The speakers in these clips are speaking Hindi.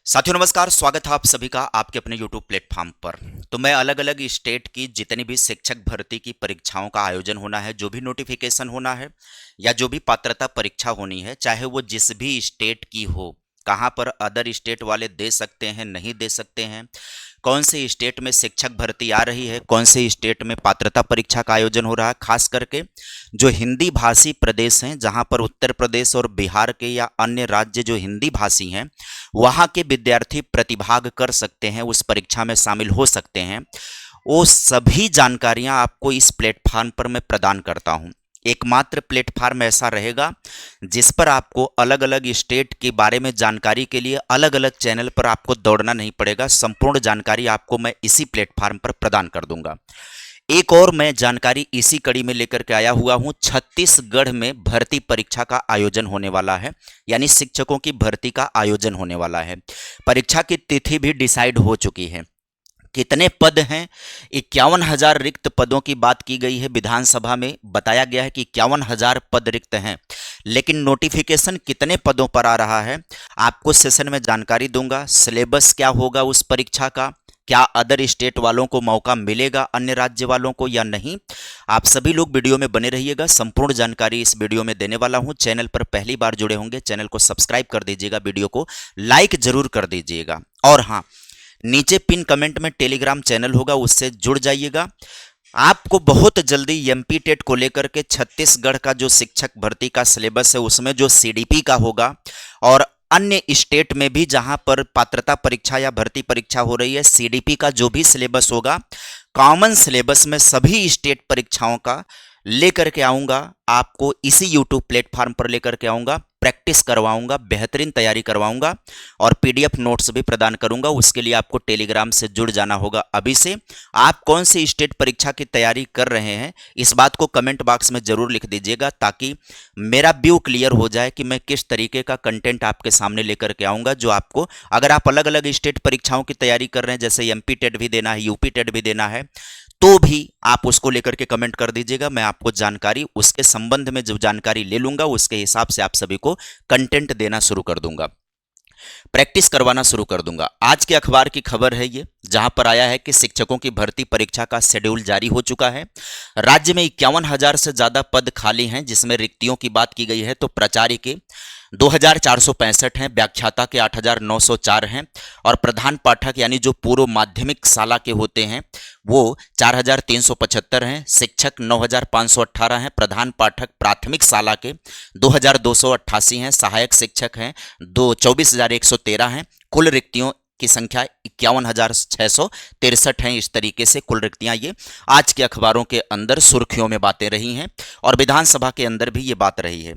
साथियों नमस्कार, स्वागत है आप सभी का आपके अपने YouTube प्लेटफॉर्म पर। तो मैं अलग अलग स्टेट की जितनी भी शिक्षक भर्ती की परीक्षाओं का आयोजन होना है, जो भी नोटिफिकेशन होना है या जो भी पात्रता परीक्षा होनी है, चाहे वो जिस भी स्टेट की हो, कहाँ पर अदर स्टेट वाले दे सकते हैं, नहीं दे सकते हैं, कौन से स्टेट में शिक्षक भर्ती आ रही है, कौन से स्टेट में पात्रता परीक्षा का आयोजन हो रहा है, खास करके जो हिंदी भाषी प्रदेश हैं, जहां पर उत्तर प्रदेश और बिहार के या अन्य राज्य जो हिंदी भाषी हैं, वहां के विद्यार्थी प्रतिभाग कर सकते हैं, उस परीक्षा में शामिल हो सकते हैं। वो सभी जानकारियां आपको इस प्लेटफॉर्म पर मैं प्रदान करता हूं। एकमात्र प्लेटफॉर्म ऐसा रहेगा जिस पर आपको अलग अलग स्टेट के बारे में जानकारी के लिए अलग अलग चैनल पर आपको दौड़ना नहीं पड़ेगा। संपूर्ण जानकारी आपको मैं इसी प्लेटफॉर्म पर प्रदान कर दूंगा। एक और मैं जानकारी इसी कड़ी में लेकर के आया हुआ हूं। छत्तीसगढ़ में भर्ती परीक्षा का आयोजन होने वाला है, यानी शिक्षकों की भर्ती का आयोजन होने वाला है। परीक्षा की तिथि भी डिसाइड हो चुकी है। कितने पद हैं? 51,000 रिक्त पदों की बात की गई है। विधानसभा में बताया गया है कि 51,000 पद रिक्त हैं, लेकिन नोटिफिकेशन कितने पदों पर आ रहा है आपको सेशन में जानकारी दूंगा। सिलेबस क्या होगा उस परीक्षा का, क्या अदर स्टेट वालों को मौका मिलेगा, अन्य राज्य वालों को या नहीं। आप सभी लोग वीडियो में बने रहिएगा, संपूर्ण जानकारी इस वीडियो में देने वाला हूं। चैनल पर पहली बार जुड़े होंगे, चैनल को सब्सक्राइब कर दीजिएगा, वीडियो को लाइक जरूर कर दीजिएगा। और हाँ, नीचे पिन कमेंट में टेलीग्राम चैनल होगा, उससे जुड़ जाइएगा। आपको बहुत जल्दी एमपी टेट को लेकर के छत्तीसगढ़ का जो शिक्षक भर्ती का सिलेबस है, उसमें जो सीडीपी का होगा और अन्य स्टेट में भी जहां पर पात्रता परीक्षा या भर्ती परीक्षा हो रही है, सीडीपी का जो भी सिलेबस होगा, कॉमन सिलेबस में सभी स्टेट परीक्षाओं का लेकर के आऊंगा। आपको इसी यूट्यूब प्लेटफॉर्म पर लेकर के आऊंगा, प्रैक्टिस करवाऊंगा, बेहतरीन तैयारी करवाऊंगा और पीडीएफ नोट्स भी प्रदान करूंगा। उसके लिए आपको टेलीग्राम से जुड़ जाना होगा अभी से। आप कौन सी स्टेट परीक्षा की तैयारी कर रहे हैं, इस बात को कमेंट बॉक्स में जरूर लिख दीजिएगा, ताकि मेरा व्यू क्लियर हो जाए कि मैं किस तरीके का कंटेंट आपके सामने लेकर के आऊंगा, जो आपको, अगर आप अलग अलग स्टेट परीक्षाओं की तैयारी कर रहे हैं, जैसे एमपी टेट भी देना है, यूपी टेट भी देना है, तो भी आप उसको लेकर के कमेंट कर दीजिएगा। मैं आपको जानकारी, उसके संबंध में जो जानकारी ले लूंगा, उसके हिसाब से आप सभी को कंटेंट देना शुरू कर दूंगा, प्रैक्टिस करवाना शुरू कर दूंगा। आज के अखबार की खबर है ये, जहां पर आया है कि शिक्षकों की भर्ती परीक्षा का शेड्यूल जारी हो चुका है। राज्य में 51,000 से ज्यादा पद खाली हैं, जिसमें रिक्तियों की बात की गई है तो प्राचार्य के 2,465 हैं, व्याख्याता के 8,904 हैं और प्रधान पाठक यानी जो पूर्व माध्यमिक शाला के होते हैं वो 4,375 हैं, शिक्षक 9,518 हैं, प्रधान पाठक प्राथमिक शाला के 2,288 हैं, सहायक शिक्षक हैं 24,113 हैं। कुल रिक्तियों की संख्या 51,663 है। इस तरीके से कुल रिक्तियां ये आज के अखबारों के अंदर सुर्खियों में बातें रही हैं और विधानसभा के अंदर भी ये बात रही है।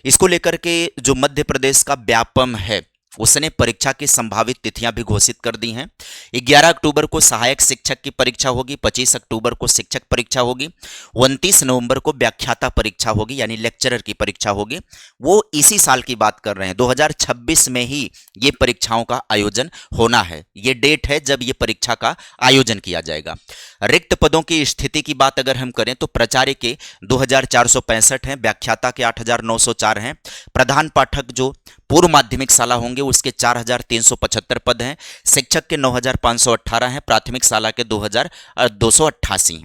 इसको लेकर के जो मध्य प्रदेश का व्यापम है, उसने परीक्षा की संभावित तिथियां भी घोषित कर दी हैं। 11 अक्टूबर को सहायक शिक्षक की परीक्षा होगी, 25 अक्टूबर को शिक्षक परीक्षा होगी, 29 नवंबर को व्याख्याता परीक्षा होगी यानी लेक्चरर की परीक्षा होगी। वो इसी साल की बात कर रहे हैं, 2026 में ही ये परीक्षाओं का आयोजन होना है। ये डेट है जब ये परीक्षा का आयोजन किया जाएगा। रिक्त पदों की स्थिति की बात अगर हम करें तो प्राचार्य के 2,465 हैं, व्याख्याता के 8,904 हैं, प्रधान पाठक जो पूर्व माध्यमिक शाला होंगे उसके 4,375 पद हैं, शिक्षक के 9,518 हैं, प्राथमिक शाला के 2,288,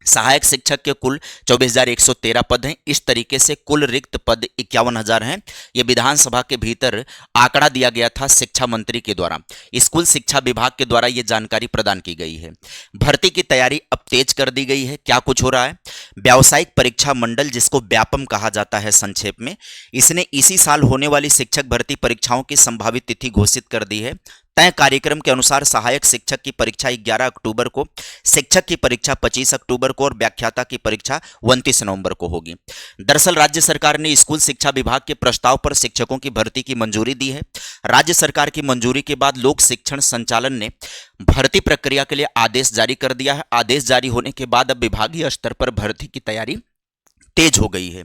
सहायक शिक्षक के कुल 24,113 पद हैं। इस तरीके से कुल रिक्त पद 51,000 हैं। यह विधानसभा के भीतर आंकड़ा दिया गया था शिक्षा मंत्री के द्वारा, स्कूल शिक्षा विभाग के द्वारा यह जानकारी प्रदान की गई है। भर्ती की तैयारी अब तेज कर दी गई है। क्या कुछ हो रहा है? व्यावसायिक परीक्षा मंडल, जिसको व्यापम कहा जाता है संक्षेप में, इसने इसी साल होने वाली शिक्षक भर्ती परीक्षाओं की संभावित तिथि घोषित कर दी है। तय कार्यक्रम के अनुसार सहायक शिक्षक की परीक्षा 11 अक्टूबर को, शिक्षक की परीक्षा 25 अक्टूबर को और व्याख्याता की परीक्षा 29 नवंबर को होगी। दरअसल राज्य सरकार ने स्कूल शिक्षा विभाग के प्रस्ताव पर शिक्षकों की भर्ती की मंजूरी दी है। राज्य सरकार की मंजूरी के बाद लोक शिक्षण संचालन ने भर्ती प्रक्रिया के लिए आदेश जारी कर दिया है। आदेश जारी होने के बाद अब विभागीय स्तर पर भर्ती की तैयारी तेज हो गई है।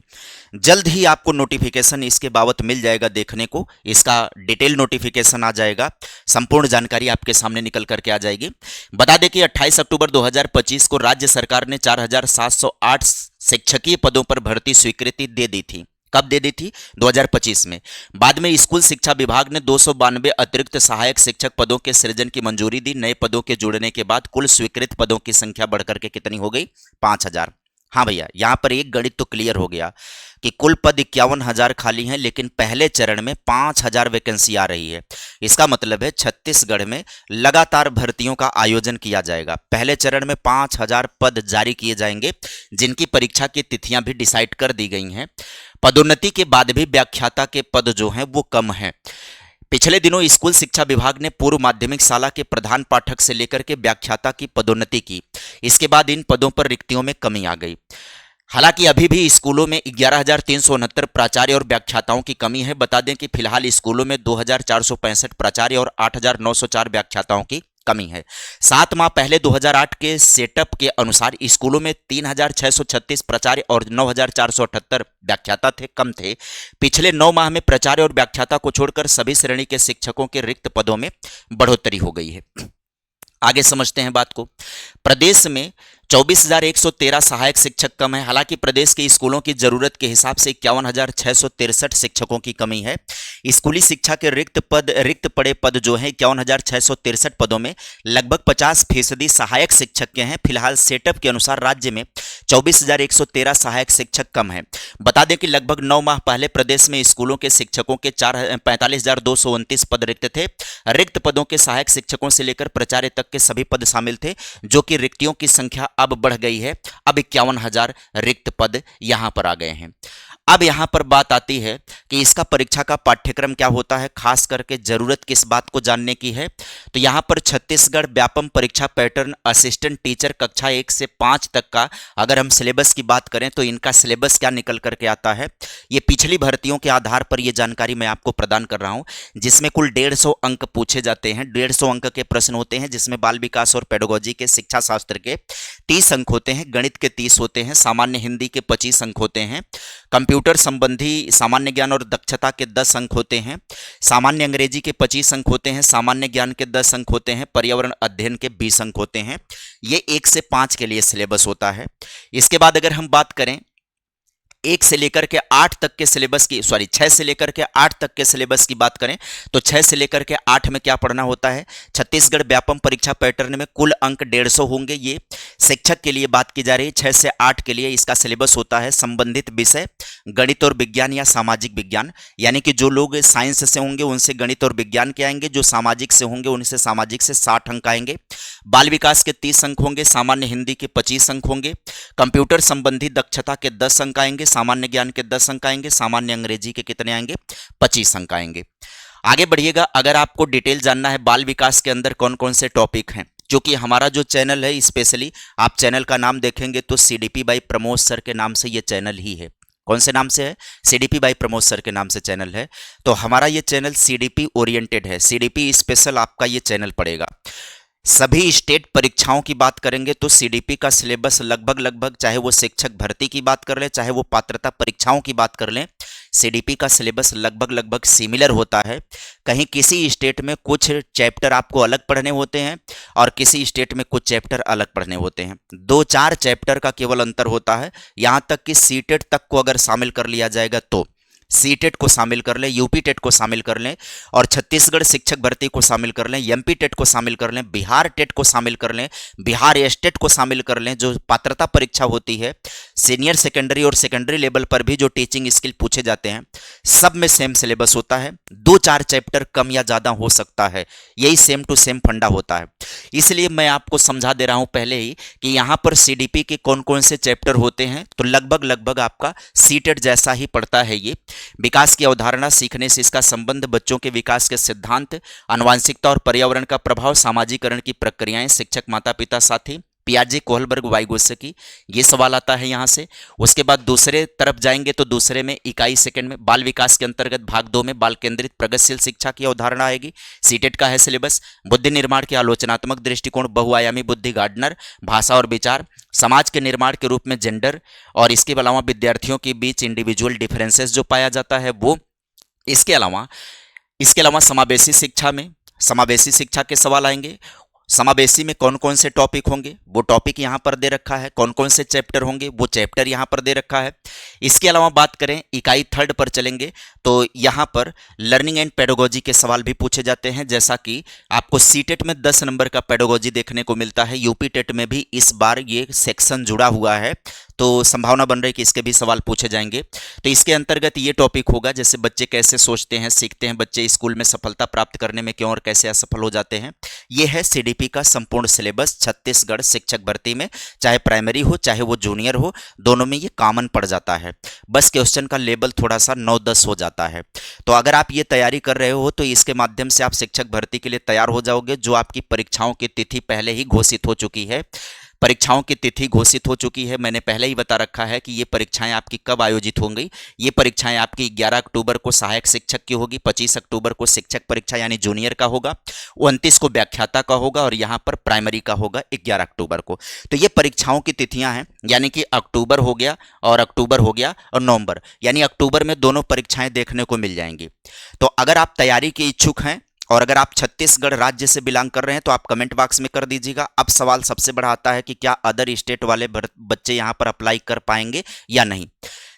जल्द ही आपको नोटिफिकेशन इसके बाबत मिल जाएगा देखने को, इसका डिटेल नोटिफिकेशन आ जाएगा, संपूर्ण जानकारी आपके सामने निकल करके आ जाएगी। बता दें कि 28 अक्टूबर 2025 को राज्य सरकार ने 4,708 शिक्षकीय पदों पर भर्ती स्वीकृति दे दी थी। कब दे दी थी? 2025 में। बाद में स्कूल शिक्षा विभाग ने 292 अतिरिक्त सहायक शिक्षक पदों के सृजन की मंजूरी दी। नए पदों के जुड़ने के बाद कुल स्वीकृत पदों की संख्या बढ़कर के कितनी हो गई? 5000। हाँ भैया, यहां पर एक गणित तो क्लियर हो गया कि कुल पद 51,000 खाली हैं, लेकिन पहले चरण में 5,000 वैकेंसी आ रही है। इसका मतलब है छत्तीसगढ़ में लगातार भर्तियों का आयोजन किया जाएगा। पहले चरण में 5,000 पद जारी किए जाएंगे, जिनकी परीक्षा की तिथियां भी डिसाइड कर दी गई हैं। पदोन्नति के बाद भी व्याख्याता के पद जो हैं वो कम हैं। पिछले दिनों स्कूल शिक्षा विभाग ने पूर्व माध्यमिक शाला के प्रधान पाठक से लेकर के व्याख्याता की पदोन्नति की। इसके बाद इन पदों पर रिक्तियों में कमी आ गई। हालांकि अभी भी स्कूलों में 11,369 प्राचार्य और व्याख्याताओं की कमी है। बता दें कि फिलहाल स्कूलों में 2,465 प्राचार्य और 8,904 व्याख्याताओं की कमी है। 7 माह पहले 2008 के सेटअप के अनुसार स्कूलों में 3,636 प्राचार्य और 9,478 व्याख्याता थे, कम थे। पिछले 9 माह में प्राचार्य और व्याख्याता को छोड़कर सभी श्रेणी के शिक्षकों के रिक्त पदों में बढ़ोतरी हो गई है। आगे समझते हैं बात को। प्रदेश में 24,113 सहायक शिक्षक कम है। हालांकि प्रदेश के स्कूलों की जरूरत के हिसाब से 51,663 शिक्षकों की कमी है। स्कूली शिक्षा के रिक्त पड़े पद जो हैं 51,663 पदों में लगभग 50% सहायक शिक्षक के हैं। फिलहाल सेटअप के अनुसार राज्य में 24,113 सहायक शिक्षक कम है। बता दें कि लगभग 9 माह पहले प्रदेश में स्कूलों के शिक्षकों के 45,229 पद रिक्त थे। रिक्त पदों के सहायक शिक्षकों से लेकर प्राचार्य तक के सभी पद शामिल थे, जो कि रिक्तियों की संख्या अब बढ़ गई है। अब 51,000 रिक्त पद यहां पर आ गए हैं। अब यहां पर बात आती है कि इसका परीक्षा का पाठ्यक्रम क्या होता है, खास करके जरूरत किस बात को जानने की है। तो यहां पर छत्तीसगढ़ व्यापम परीक्षा पैटर्न असिस्टेंट टीचर कक्षा 1 से 5 तक का अगर हम सिलेबस की बात करें तो इनका सिलेबस क्या निकल करके आता है, ये पिछली भर्तियों के आधार पर ये जानकारी मैं आपको प्रदान कर रहा हूं, जिसमें कुल 150 अंक पूछे जाते हैं। 150 अंक के प्रश्न होते हैं, जिसमें बाल विकास और पेडागोजी के शिक्षा शास्त्र के 30 अंक होते हैं, गणित के 30 होते हैं, सामान्य हिंदी के 25 अंक होते हैं, कंप्यूटर संबंधी सामान्य ज्ञान और दक्षता के 10 अंक होते हैं, सामान्य अंग्रेजी के 25 अंक होते हैं, सामान्य ज्ञान के 10 अंक होते हैं, पर्यावरण अध्ययन के 20 अंक होते हैं। ये 1 से 5 के लिए सिलेबस होता है। इसके बाद अगर हम बात करें 1 से लेकर के 8 तक के सिलेबस की, 6 से लेकर के 8 तक के सिलेबस की बात करें तो 6 से लेकर के 8 में क्या पढ़ना होता है, छत्तीसगढ़ व्यापम परीक्षा पैटर्न में कुल अंक 150 होंगे। ये शिक्षक के लिए बात की जा रही है। 6 से 8 के लिए इसका सिलेबस होता है संबंधित विषय गणित और विज्ञान या सामाजिक विज्ञान, यानी कि जो लोग साइंस से होंगे उनसे गणित और विज्ञान के आएंगे, जो सामाजिक से होंगे उनसे सामाजिक से 60 अंक आएंगे, बाल विकास के 30 अंक होंगे, सामान्य हिंदी के 25 अंक होंगे, कंप्यूटर संबंधी दक्षता के 10 अंक आएंगे, सामान्य ज्ञान के 10 अंक आएंगे, सामान्य अंग्रेजी के कितने आएंगे, 25 अंक आएंगे। आगे बढ़िएगा। अगर आपको डिटेल जानना है बाल विकास के अंदर कौन कौन से टॉपिक हैं, क्योंकि हमारा जो चैनल है स्पेशली आप चैनल का नाम देखेंगे तो सीडीपी बाई प्रमोद सर के नाम से ये चैनल ही है। कौन से नाम से है? सीडीपी बाई प्रमोद सर के नाम से चैनल है। तो हमारा ये चैनल सीडीपी ओरिएंटेड है, सीडीपी स्पेशल आपका ये चैनल पड़ेगा। सभी स्टेट परीक्षाओं की बात करेंगे तो सीडीपी का सिलेबस लगभग चाहे वो शिक्षक भर्ती की बात कर लें, चाहे वो पात्रता परीक्षाओं की बात कर लें, सीडीपी का सिलेबस लगभग सिमिलर होता है। कहीं किसी स्टेट में कुछ चैप्टर आपको अलग पढ़ने होते हैं और किसी स्टेट में कुछ चैप्टर अलग पढ़ने होते हैं। 2-4 चैप्टर का केवल अंतर होता है। यहां तक कि सीटेट तक को अगर शामिल कर लिया जाएगा तो सीटेट को शामिल कर लें, यूपी टेट को शामिल कर लें और छत्तीसगढ़ शिक्षक भर्ती को शामिल कर लें, एमपी टेट को शामिल कर लें, बिहार टेट को शामिल कर लें, बिहार स्टेट को शामिल कर लें, जो पात्रता परीक्षा होती है सीनियर सेकेंडरी और सेकेंडरी लेवल पर भी जो टीचिंग स्किल पूछे जाते हैं, सब में सेम सिलेबस होता है। 2-4 चैप्टर कम या ज्यादा हो सकता है, यही सेम टू सेम फंडा होता है। इसलिए मैं आपको समझा दे रहा हूं पहले ही कि यहां पर सीडीपी के कौन कौन से चैप्टर होते हैं। तो लगभग आपका सीटेट जैसा ही पड़ता है ये। विकास की अवधारणा, सीखने से इसका संबंध, बच्चों के विकास के सिद्धांत, आनुवांशिकता और पर्यावरण का प्रभाव, सामाजिकरण की प्रक्रियाएं, शिक्षक माता पिता साथी, पियाजे कोहलबर्ग वाइगोत्स्की, ये सवाल आता है यहां से। उसके बाद दूसरे तरफ जाएंगे तो दूसरे में इकाई सेकंड में बाल विकास के अंतर्गत भाग 2 में बाल केंद्रित प्रगतिशील शिक्षा की अवधारणा आएगी। सीटेट का है सिलेबस। बुद्धि निर्माण के आलोचनात्मक दृष्टिकोण, बहुआयामी बुद्धि गार्डनर, भाषा और विचार, समाज के निर्माण के रूप में जेंडर, और इसके अलावा विद्यार्थियों के बीच इंडिविजुअल डिफरेंसेस जो पाया जाता है वो। इसके अलावा समावेशी शिक्षा में समावेशी शिक्षा के सवाल आएंगे। समावेशी में कौन कौन से टॉपिक होंगे वो टॉपिक यहाँ पर दे रखा है, कौन कौन से चैप्टर होंगे वो चैप्टर यहाँ पर दे रखा है। इसके अलावा बात करें इकाई 3 पर चलेंगे तो यहाँ पर लर्निंग एंड पेडागोजी के सवाल भी पूछे जाते हैं, जैसा कि आपको सीटेट में 10 नंबर का पेडागोजी देखने को मिलता है, यूपी टेट में भी इस बार ये सेक्शन जुड़ा हुआ है, तो संभावना बन रही है कि इसके भी सवाल पूछे जाएंगे। तो इसके अंतर्गत ये टॉपिक होगा जैसे बच्चे कैसे सोचते हैं, सीखते हैं, बच्चे स्कूल में सफलता प्राप्त करने में क्यों और कैसे असफल हो जाते हैं। ये है सीडीपी का संपूर्ण सिलेबस छत्तीसगढ़ शिक्षक भर्ती में, चाहे प्राइमरी हो चाहे वो जूनियर हो, दोनों में ये कॉमन पड़ जाता है। बस क्वेश्चन का लेवल थोड़ा सा 9-10 हो जाता है। तो अगर आप ये तैयारी कर रहे हो तो इसके माध्यम से आप शिक्षक भर्ती के लिए तैयार हो जाओगे। जो आपकी परीक्षाओं की तिथि पहले ही घोषित हो चुकी है, परीक्षाओं की तिथि घोषित हो चुकी है, मैंने पहले ही बता रखा है कि ये परीक्षाएं आपकी कब आयोजित होंगी। ये परीक्षाएं आपकी 11 अक्टूबर को सहायक शिक्षक की होगी, 25 अक्टूबर को शिक्षक परीक्षा यानी जूनियर का होगा, 29 को व्याख्याता का होगा और यहाँ पर प्राइमरी का होगा 11 अक्टूबर को। तो ये परीक्षाओं की तिथियां हैं, यानी कि अक्टूबर हो गया और नवंबर, यानी अक्टूबर में दोनों परीक्षाएं देखने को मिल जाएंगी। तो अगर आप तैयारी के इच्छुक हैं और अगर आप छत्तीसगढ़ राज्य से बिलोंग कर रहे हैं तो आप कमेंट बॉक्स में कर दीजिएगा। अब सवाल सबसे बड़ा आता है कि क्या अदर स्टेट वाले बच्चे यहां पर अप्लाई कर पाएंगे या नहीं।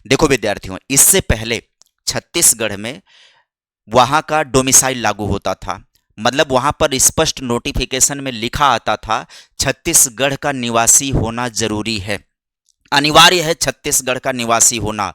देखो विद्यार्थियों, इससे पहले छत्तीसगढ़ में वहां का डोमिसाइल लागू होता था, मतलब वहां पर स्पष्ट नोटिफिकेशन में लिखा आता था छत्तीसगढ़ का निवासी होना जरूरी है, अनिवार्य है छत्तीसगढ़ का निवासी होना।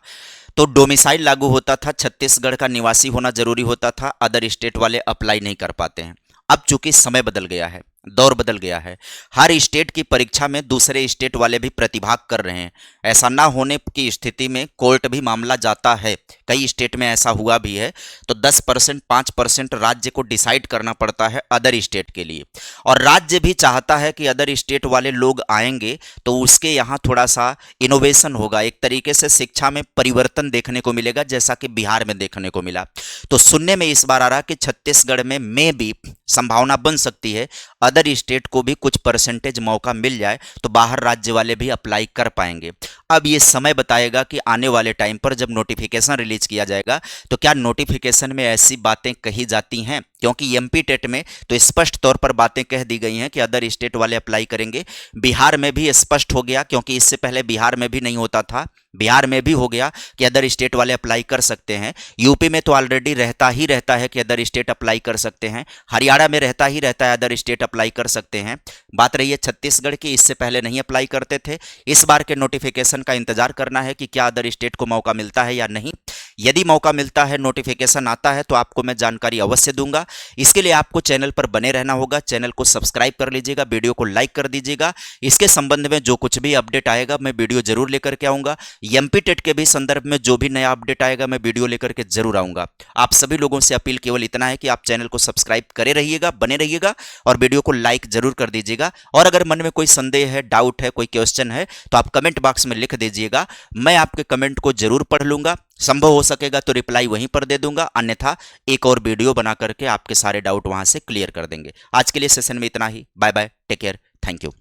तो डोमिसाइल लागू होता था, छत्तीसगढ़ का निवासी होना जरूरी होता था, अदर स्टेट वाले अप्लाई नहीं कर पाते हैं। अब चूंकि समय बदल गया है, दौर बदल गया है, हर स्टेट की परीक्षा में दूसरे स्टेट वाले भी प्रतिभाग कर रहे हैं। ऐसा ना होने की स्थिति में कोर्ट भी मामला जाता है, कई स्टेट में ऐसा हुआ भी है। तो 10% 5% राज्य को डिसाइड करना पड़ता है अदर स्टेट के लिए, और राज्य भी चाहता है कि अदर स्टेट वाले लोग आएंगे तो उसके यहाँ थोड़ा सा इनोवेशन होगा, एक तरीके से शिक्षा में परिवर्तन देखने को मिलेगा, जैसा कि बिहार में देखने को मिला। तो सुनने में इस बार आ रहा कि छत्तीसगढ़ में भी संभावना बन सकती है अदर स्टेट को भी कुछ परसेंटेज मौका मिल जाए तो बाहर राज्य वाले भी अप्लाई कर पाएंगे। अब ये समय बताएगा कि आने वाले टाइम पर जब नोटिफिकेशन रिलीज किया जाएगा तो क्या नोटिफिकेशन में ऐसी बातें कही जाती हैं, क्योंकि एमपी टेट में तो स्पष्ट तौर पर बातें कह दी गई हैं कि अदर स्टेट वाले अप्लाई करेंगे। बिहार में भी स्पष्ट हो गया, क्योंकि इससे पहले बिहार में भी नहीं होता था, बिहार में भी हो गया कि अदर स्टेट वाले अप्लाई कर सकते हैं। यूपी में तो ऑलरेडी रहता है कि अदर स्टेट अप्लाई कर सकते हैं, हरियाणा में रहता है अदर स्टेट अप्लाई कर सकते हैं। बात रही है छत्तीसगढ़ की, इससे पहले नहीं अप्लाई करते थे। इस बार के नोटिफिकेशन का इंतजार करना है कि क्या अदर स्टेट को मौका मिलता है या नहीं। यदि मौका मिलता है, नोटिफिकेशन आता है तो आपको मैं जानकारी अवश्य दूंगा। इसके लिए आपको चैनल पर बने रहना होगा, चैनल को सब्सक्राइब कर लीजिएगा, वीडियो को लाइक कर दीजिएगा। इसके संबंध में जो कुछ भी अपडेट आएगा मैं वीडियो जरूर लेकर के आऊंगा। एमपी टेट के भी संदर्भ में जो भी नया अपडेट आएगा मैं वीडियो लेकर के जरूर आऊंगा। आप सभी लोगों से अपील केवल इतना है कि आप चैनल को सब्सक्राइब करे रहिएगा, बने रहिएगा और वीडियो को लाइक जरूर कर दीजिएगा। और अगर मन में कोई संदेह है, डाउट है, कोई क्वेश्चन है तो आप कमेंट बॉक्स में लिख दीजिएगा, मैं आपके कमेंट को जरूर पढ़ लूंगा। संभव हो सकेगा तो रिप्लाई वहीं पर दे दूंगा, अन्यथा एक और वीडियो बना करके आपके सारे डाउट वहां से क्लियर कर देंगे। आज के लिए सेशन में इतना ही। Bye bye, take care, thank you.